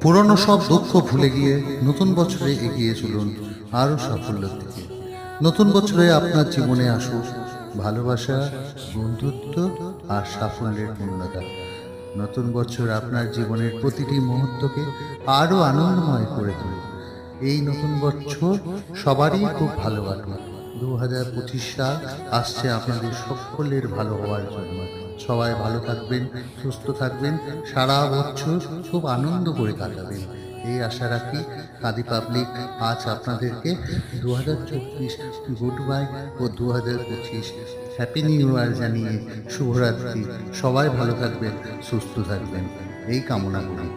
পুরনো সব দুঃখ ভুলে গিয়ে নতুন বছরে এগিয়ে চলুন আরও সাফল্যের দিকে। নতুন বছরে আপনার জীবনে আসুক ভালোবাসা, বন্ধুত্ব আর সাফল্যের পূর্ণতা। নতুন বছর আপনার জীবনের প্রতিটি মুহূর্তকে আরও আনন্দময় করে তুলুক। এই নতুন বছর সবারই খুব ভালো কাটুক। 2025 সাল আসছে আপনাদের সকলের ভালো হওয়ার জন্য। সবাই ভালো থাকবেন, সুস্থ থাকবেন, সারা বছর খুব আনন্দ করে কাটাবেন, এই আশা রাখি। কাঁদি পাবলিক আজ আপনাদেরকে 2024 গুড বাই ও 2025 হ্যাপি নিউ ইয়ার জানিয়ে শুভরাত্রি। সবাই ভালো থাকবেন, সুস্থ থাকবেন, এই কামনা করি।